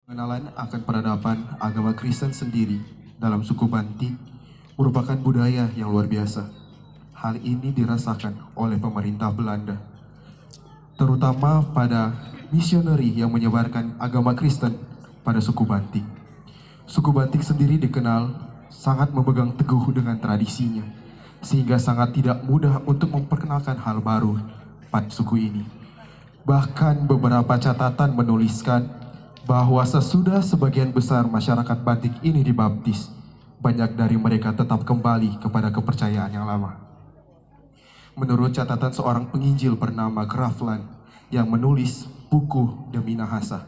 Pengenalan akan peradaban agama Kristen sendiri dalam suku Bantik merupakan budaya yang luar biasa. Hal ini dirasakan oleh pemerintah Belanda, terutama pada misioneri yang menyebarkan agama Kristen pada suku Bantik. Suku Bantik sendiri dikenal sangat memegang teguh dengan tradisinya, sehingga sangat tidak mudah untuk memperkenalkan hal baru pada suku ini. Bahkan beberapa catatan menuliskan bahwa sesudah sebagian besar masyarakat Bantik ini dibaptis, banyak dari mereka tetap kembali kepada kepercayaan yang lama. Menurut catatan seorang penginjil bernama Grafland yang menulis buku The Minahasa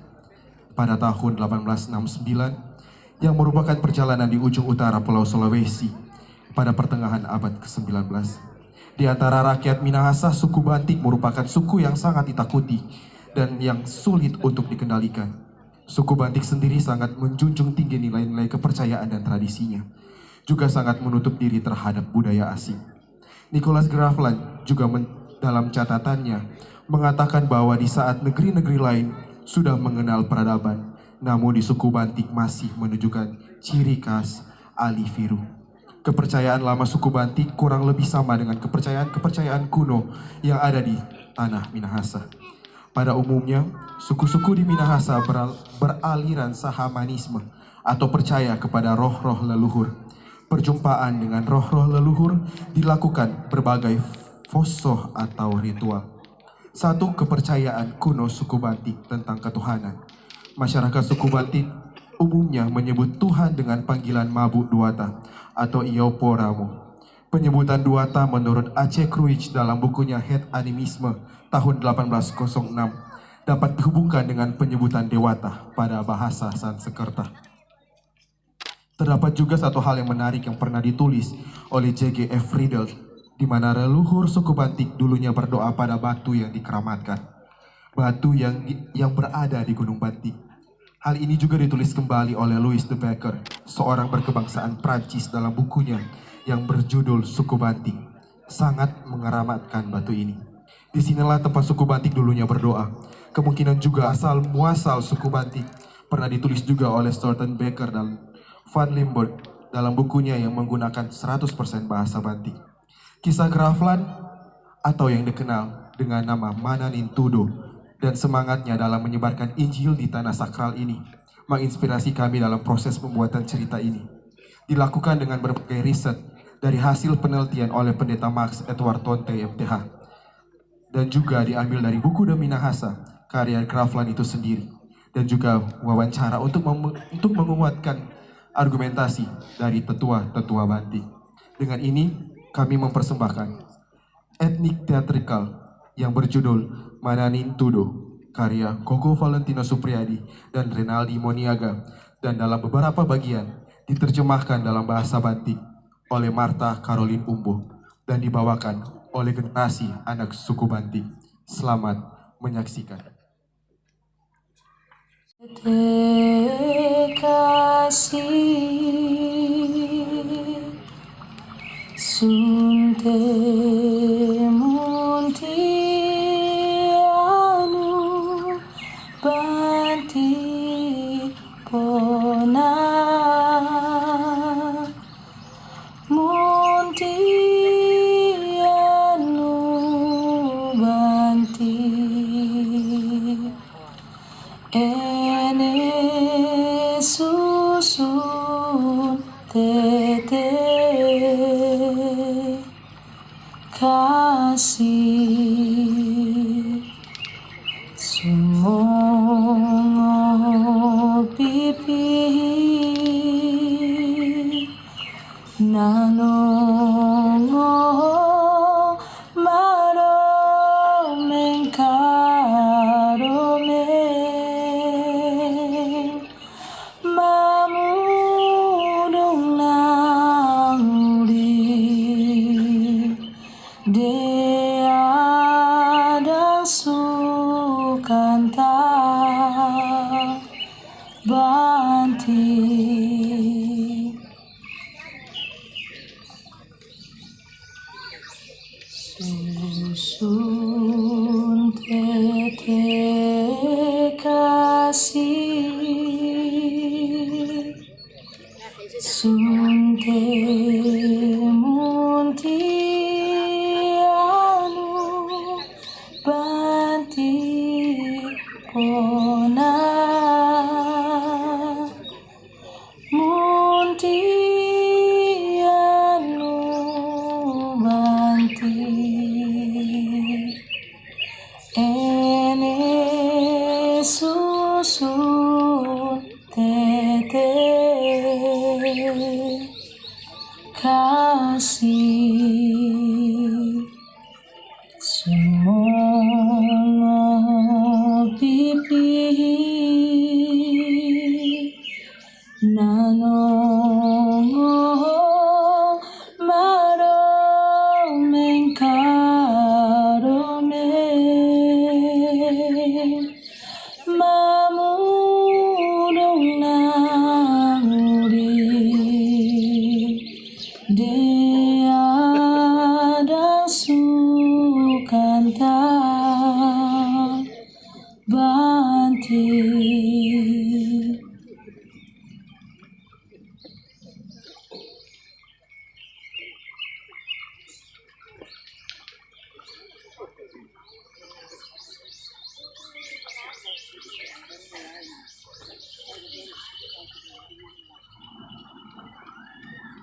pada tahun 1869 yang merupakan perjalanan di ujung utara Pulau Sulawesi pada pertengahan abad ke-19. Di antara rakyat Minahasa, suku Bantik merupakan suku yang sangat ditakuti dan yang sulit untuk dikendalikan. Suku Bantik sendiri sangat menjunjung tinggi nilai-nilai kepercayaan dan tradisinya, juga sangat menutup diri terhadap budaya asing. Nicholas Grafland juga dalam catatannya mengatakan bahwa di saat negeri-negeri lain sudah mengenal peradaban, namun di suku Bantik masih menunjukkan ciri khas Aliviru. Kepercayaan lama suku Bantik kurang lebih sama dengan kepercayaan kuno yang ada di tanah Minahasa. Pada umumnya, suku-suku di Minahasa beraliran Sahamanisme atau percaya kepada roh-roh leluhur. Perjumpaan dengan roh-roh leluhur dilakukan berbagai fosoh atau ritual. Satu kepercayaan kuno suku Bantik tentang ketuhanan. Masyarakat suku Bantik umumnya menyebut Tuhan dengan panggilan Mabuk Duata atau Ioporamo. Penyebutan Duata menurut Aceh Kruij dalam bukunya Head Animisme tahun 1806 dapat dihubungkan dengan penyebutan Dewata pada bahasa Sanskerta. Terdapat juga satu hal yang menarik yang pernah ditulis oleh J.G.F. Friedel, di mana leluhur suku Bantik dulunya berdoa pada batu yang dikeramatkan, batu yang berada di Gunung Bantik. Hal ini juga ditulis kembali oleh Louis de Becker, seorang berkebangsaan Prancis dalam bukunya yang berjudul Suku Bantik, sangat mengeramatkan batu ini. Disinilah tempat suku Bantik dulunya berdoa. Kemungkinan juga asal muasal suku Bantik pernah ditulis juga oleh Thornton Becker dan Van Limburg dalam bukunya yang menggunakan 100% bahasa Bantik. Kisah Grafland atau yang dikenal dengan nama Mananin Tudo dan semangatnya dalam menyebarkan Injil di tanah sakral ini menginspirasi kami dalam proses pembuatan cerita ini. Dilakukan dengan berbagai riset dari hasil penelitian oleh pendeta Max Edward Tonte MTH dan juga diambil dari buku The Minahasa karya Grafland itu sendiri, dan juga wawancara untuk menguatkan argumentasi dari tetua-tetua Bantik. Dengan ini kami mempersembahkan etnik teatrikal yang berjudul Mananin Tudo karya Koko Valentino Supriyadi dan Renaldi Moniaga, dan dalam beberapa bagian diterjemahkan dalam bahasa Bantik oleh Marta Caroline Umbo dan dibawakan oleh generasi anak suku Bantik. Selamat menyaksikan. Sunte muntianu Bantik pona muntianu Bantik ene susun tete kasih sumongo pipi nanongo maromeng karomeng mamudung nanguri Dea dan Sukanta Bantik susun tete kasih sunte muntianu banti pona muntianu banti ene susun tete kasih semua pipi nanongo maromeng karone mamudong nanguri dia dan sukanta banti.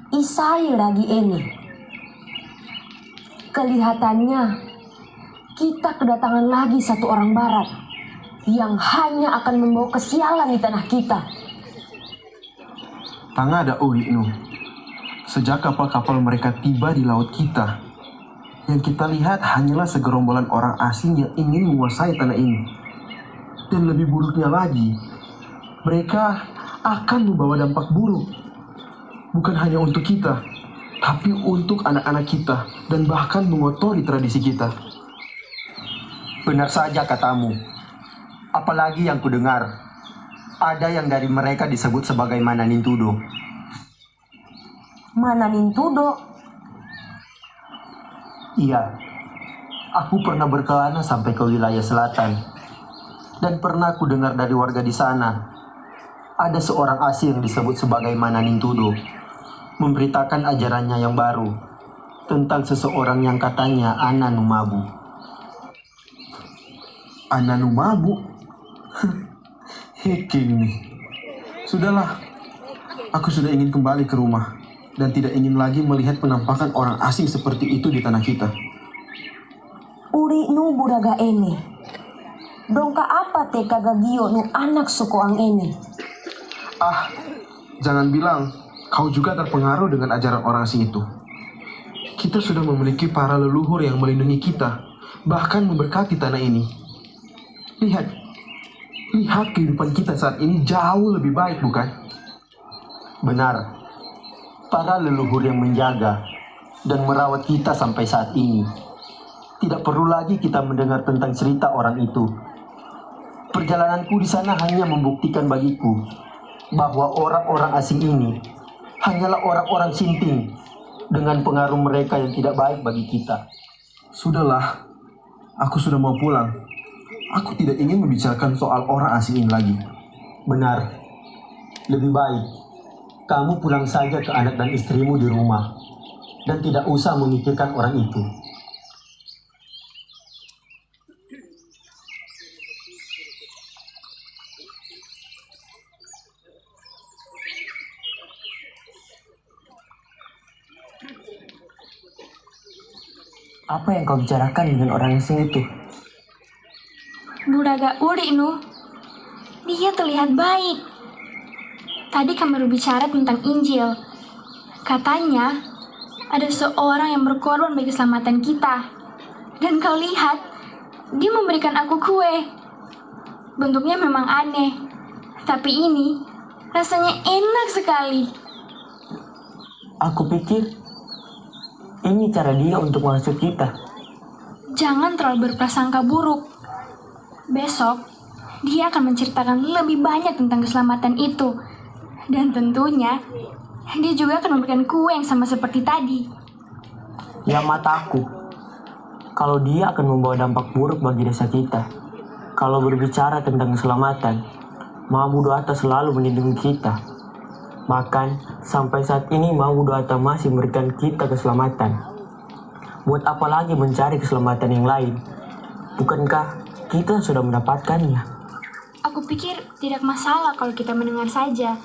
Isai lagi ini. Kelihatannya kita kedatangan lagi satu orang barat yang hanya akan membawa kesialan di tanah kita. Tangga ada nu. Sejak kapal-kapal mereka tiba di laut kita, yang kita lihat hanyalah segerombolan orang asing yang ingin menguasai tanah ini. Dan lebih buruknya lagi, mereka akan membawa dampak buruk. Bukan hanya untuk kita, tapi untuk anak-anak kita dan bahkan mengotori tradisi kita. Benar saja katamu. Apalagi yang kudengar, ada yang dari mereka disebut sebagai Mananintudo. Mananintudo? Iya, aku pernah berkelana sampai ke wilayah selatan. Dan pernah kudengar dari warga di sana, ada seorang asing yang disebut sebagai Mananintudo, memberitakan ajarannya yang baru tentang seseorang yang katanya Ananumabu. Ananumabu? Heking nih. Sudahlah, aku sudah ingin kembali ke rumah dan tidak ingin lagi melihat penampakan orang asing seperti itu di tanah kita. Uri nu buraga ene. Dongka apa te kagagio nu anak suku ang ene? Ah, jangan bilang kau juga terpengaruh dengan ajaran orang asing itu. Kita sudah memiliki para leluhur yang melindungi kita, bahkan memberkati tanah ini. Lihat kehidupan kita saat ini jauh lebih baik, bukan? Benar, para leluhur yang menjaga dan merawat kita sampai saat ini. Tidak perlu lagi kita mendengar tentang cerita orang itu. Perjalananku di sana hanya membuktikan bagiku bahwa orang-orang asing ini hanyalah orang-orang sinting dengan pengaruh mereka yang tidak baik bagi kita. Sudahlah, aku sudah mau pulang. Aku tidak ingin membicarakan soal orang asing ini lagi. Benar, lebih baik kamu pulang saja ke anak dan istrimu di rumah dan tidak usah memikirkan orang itu. Apa yang kau bicarakan dengan orang asing itu? Buraga Uri nu, dia terlihat baik. Tadi kami berbicara tentang Injil. Katanya ada seorang yang berkorban bagi keselamatan kita. Dan kau lihat, dia memberikan aku kue. Bentuknya memang aneh, tapi ini rasanya enak sekali. Aku pikir ini cara dia untuk menghasut kita. Jangan terlalu berprasangka buruk. Besok, dia akan menceritakan lebih banyak tentang keselamatan itu. Dan tentunya, dia juga akan memberikan kue yang sama seperti tadi. Ya mataku, kalau dia akan membawa dampak buruk bagi desa kita. Kalau berbicara tentang keselamatan, Maha Buddha selalu melindungi kita. Bahkan sampai saat ini Mabudu Ata masih memberikan kita keselamatan. Buat apa lagi mencari keselamatan yang lain? Bukankah kita sudah mendapatkannya? Aku pikir tidak masalah kalau kita mendengar saja.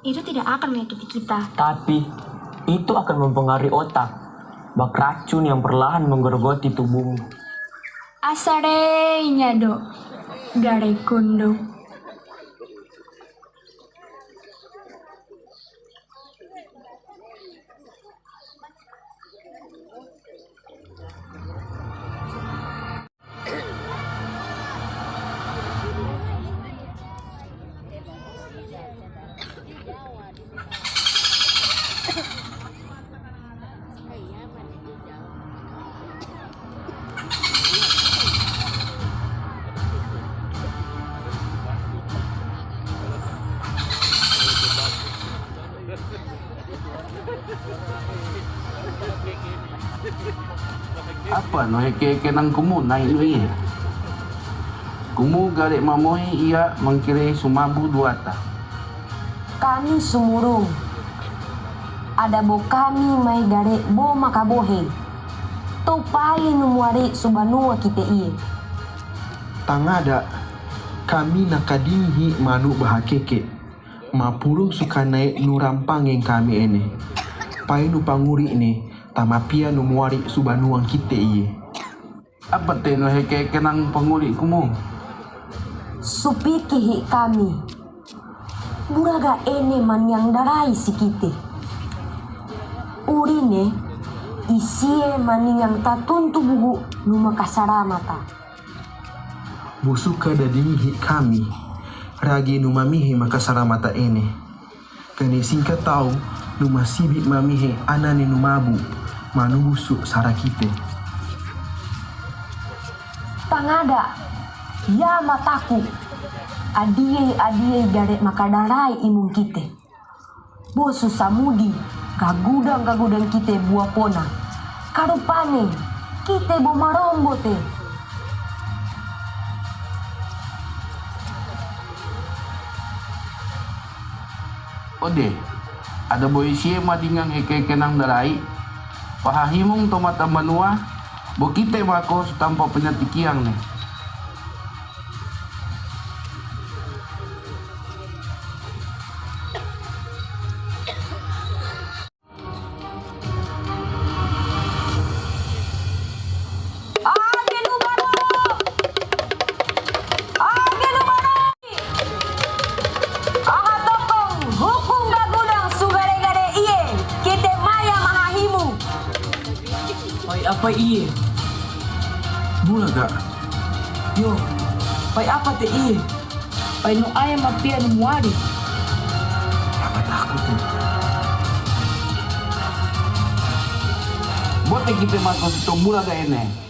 Itu tidak akan menyakiti kita. Tapi itu akan mempengaruhi otak, bak racun yang perlahan menggerogoti tubuhmu. Asare nyado, gare kondo. Apa no heke nang kumu naik lui. Kumu garek mamoi ia mengkiri sumabu duata. Kami sumurung. Ada bo kami mai gare bo makabohe. Topai numuari subanua kita iye. Tangada kami nakadinghi manu bahakeke. Mapulung suka naik nurampang yang kami ini. Pai nu panguri ini tamapia numuari subanuang kita iye. Apa te no heke nang panguli kumu? Supikihi kami. Buraga ene man yang darai sikite. Urine isie maning yang tatuntu buhu numa kasaramata. Busuka dadinghi kami. Ragi nu mamihe makasaramata ene. Kani singkat tahu nu masibi mamihe anane nu mabu manu busuk sarakite. Tangada ya mataku. Adie gare makadarai imung kite. Bosu samudi gagudang kite buah pona. Karupane kite bo marombo te. Ode, ada boy sie madingang heke nang darai. Pahahimung tomata manua, bo kite mako tanpa penyatikiang ne. Apa iye? Bulaga. Yo, pai apa te iye? Pai no ayam mapia no muari. Apa takut tuh? Bote kita mako sitombula ga ene.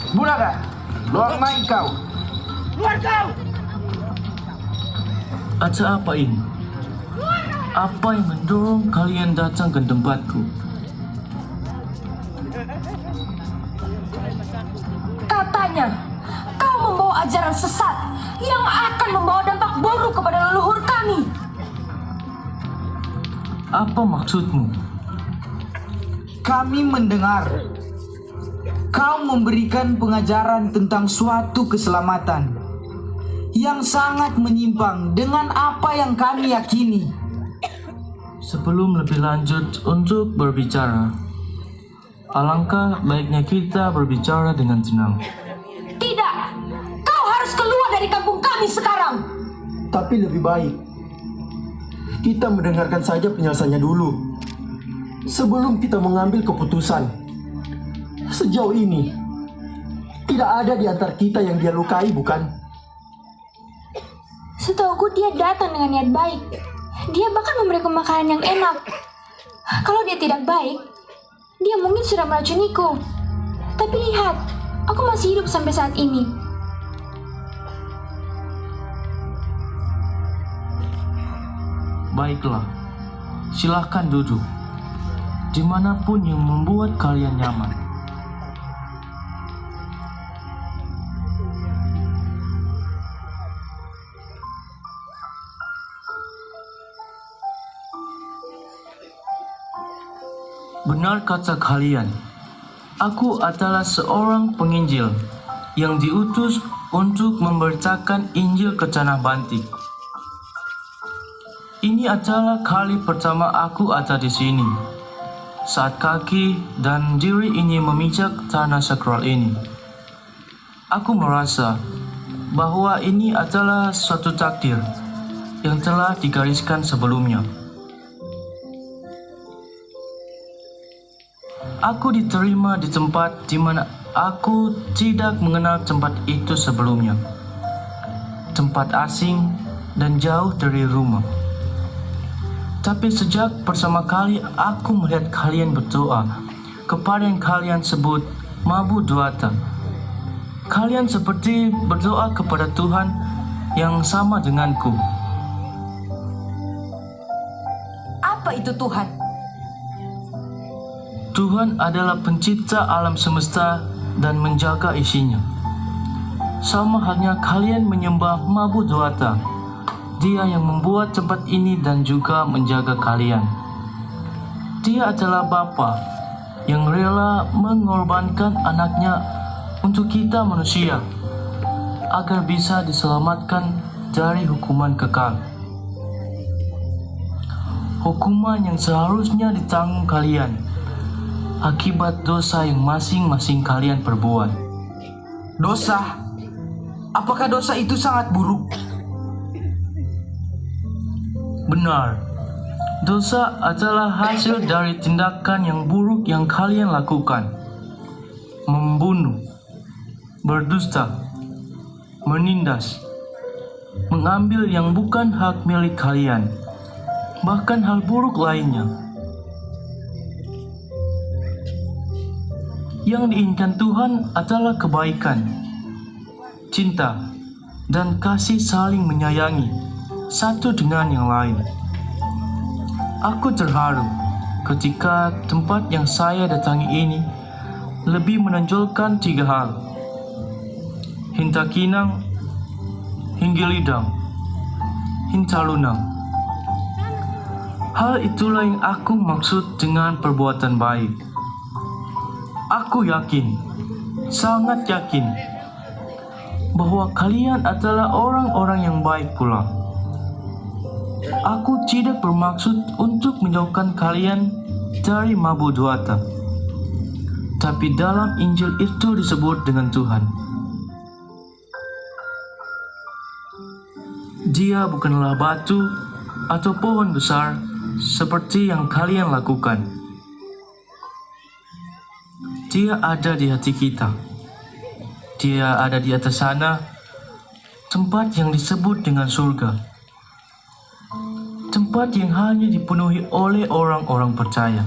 Bulaga, luar naik kau. Ada apa ini? Apa yang mendorong kalian datang ke tempatku? Katanya kau membawa ajaran sesat yang akan membawa dampak buruk kepada leluhur kami. Apa maksudmu? Kami mendengar kau memberikan pengajaran tentang suatu keselamatan yang sangat menyimpang dengan apa yang kami yakini. Sebelum lebih lanjut untuk berbicara, alangkah baiknya kita berbicara dengan tenang. Tidak, kau harus keluar dari kampung kami sekarang. Tapi lebih baik kita mendengarkan saja penjelasannya dulu sebelum kita mengambil keputusan. Sejauh ini tidak ada di antara kita yang dia lukai, bukan? Setahuku dia datang dengan niat baik. Dia bahkan memberiku makanan yang enak. Kalau dia tidak baik, dia mungkin sudah meracuniku. Tapi lihat, aku masih hidup sampai saat ini. Baiklah, silahkan duduk. Dimanapun yang membuat kalian nyaman. Benar kata kalian, aku adalah seorang penginjil yang diutus untuk memberitakan Injil ke Tanah Bantik. Ini adalah kali pertama aku ada di sini, saat kaki dan diri ini memijak tanah sakral ini. Aku merasa bahwa ini adalah suatu takdir yang telah digariskan sebelumnya. Aku diterima di tempat di mana aku tidak mengenal tempat itu sebelumnya. Tempat asing dan jauh dari rumah. Tapi sejak pertama kali aku melihat kalian berdoa kepada yang kalian sebut Mabu Dwata, kalian seperti berdoa kepada Tuhan yang sama denganku. Apa itu Tuhan? Tuhan adalah pencipta alam semesta dan menjaga isinya. Sama halnya kalian menyembah Mabu Dwata. Dia yang membuat tempat ini dan juga menjaga kalian. Dia adalah Bapa yang rela mengorbankan anaknya untuk kita manusia agar bisa diselamatkan dari hukuman kekal. Hukuman yang seharusnya ditanggung kalian akibat dosa yang masing-masing kalian perbuat. Dosa? Apakah dosa itu sangat buruk? Benar, dosa adalah hasil dari tindakan yang buruk yang kalian lakukan. Membunuh, berdusta, menindas, mengambil yang bukan hak milik kalian, bahkan hal buruk lainnya. Yang diinginkan Tuhan adalah kebaikan, cinta, dan kasih saling menyayangi satu dengan yang lain. Aku terharu ketika tempat yang saya datangi ini lebih menonjolkan 3 hal: Hintakinang, Hinggilidang, Hintalunang. Hal itulah yang aku maksud dengan perbuatan baik. Aku yakin, sangat yakin, bahwa kalian adalah orang-orang yang baik pula. Aku tidak bermaksud untuk menjauhkan kalian dari Mabu Dwata. Tapi dalam Injil itu disebut dengan Tuhan. Dia bukanlah batu atau pohon besar seperti yang kalian lakukan. Dia ada di hati kita. Dia ada di atas sana, tempat yang disebut dengan surga. Tempat yang hanya dipenuhi oleh orang-orang percaya.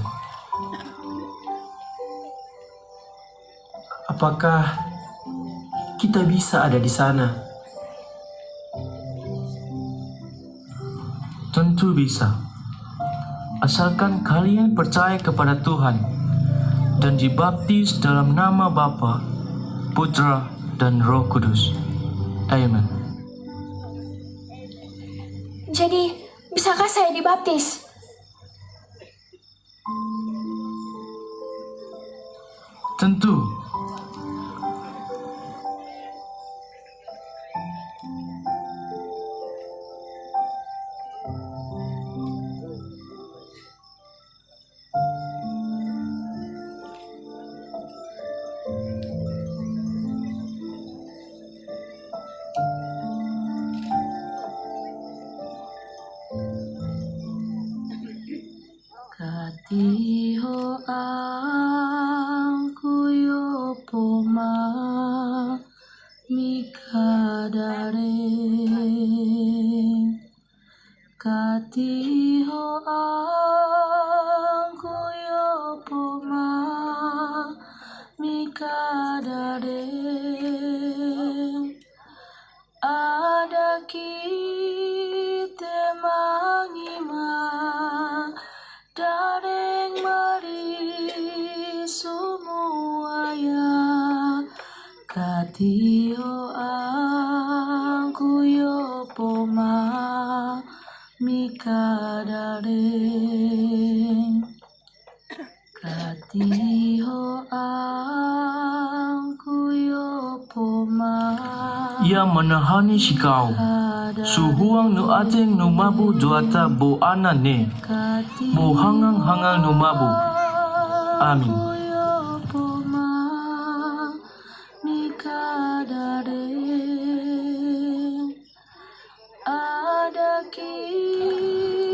Apakah kita bisa ada di sana? Tentu bisa. Asalkan kalian percaya kepada Tuhan dan dibaptis dalam nama Bapa, Putra, dan Roh Kudus. Amen. Jadi, bisakah saya dibaptis? Tentu. Katiho aku yo poma mikadare ka Katiho angku yo poma mikadadeng ada kite mangima dadeng mari semua ya katiho angku yo poma mikadadeng katiho angku yo poma. Ia menahani sikau, suhuang nu ateng nu mabu juata bo ana ne, bo hangang-hangang nu mabu. Amin.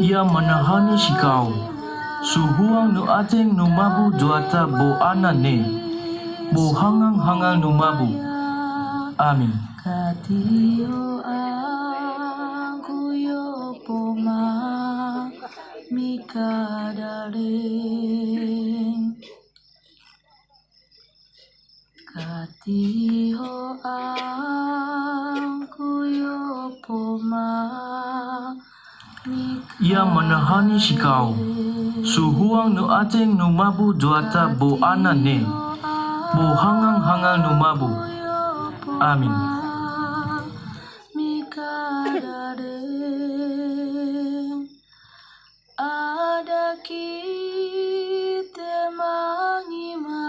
Ia menahani sikau, suhuang nu ateng nu mabu juata bo ana ne, bo hangang-hangang nu mabu. Amin. Katiho angku yo poma mikadadeng katiho angku yo poma Ia menahani sikau, suhuang nu ateng nu mabu juata bo ana ne, bo hangang-hangang nu mabu. Amin. Mikadadeng ada kite mangima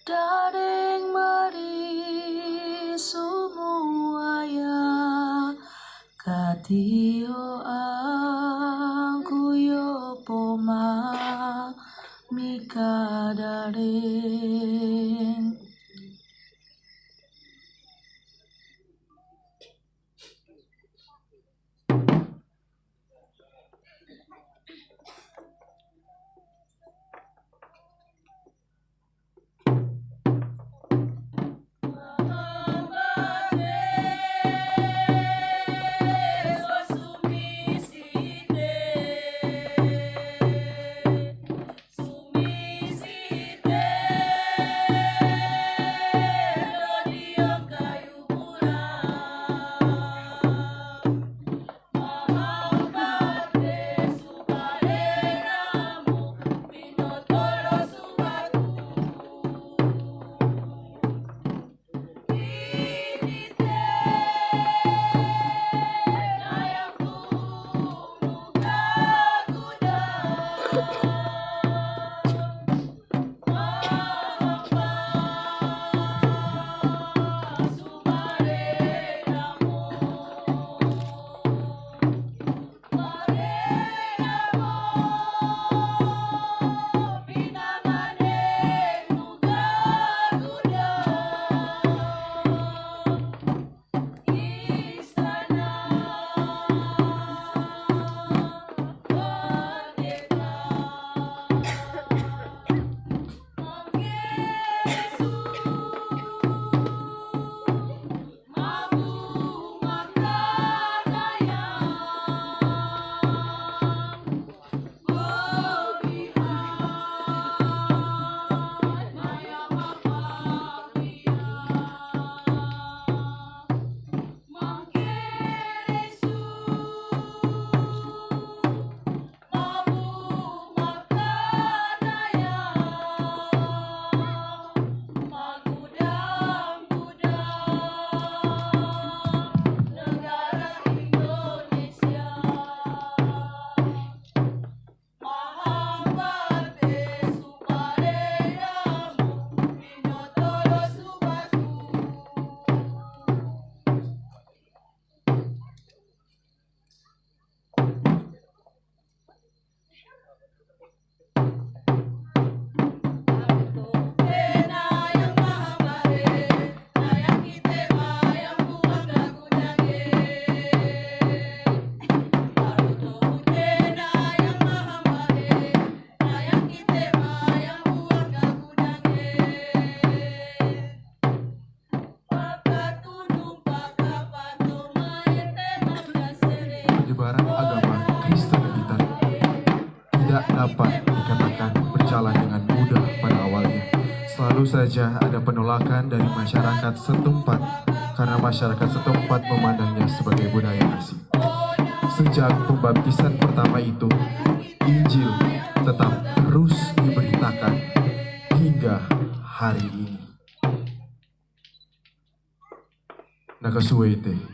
dadeng mari semua ya katiho angku yo poma mikadadeng. dapat dikatakan berjalan dengan mudah pada awalnya. Selalu saja ada penolakan dari masyarakat setempat karena masyarakat setempat memandangnya sebagai budaya asing. Sejak pembaptisan pertama itu, Injil tetap terus diberitakan hingga hari ini. Nakasuwete.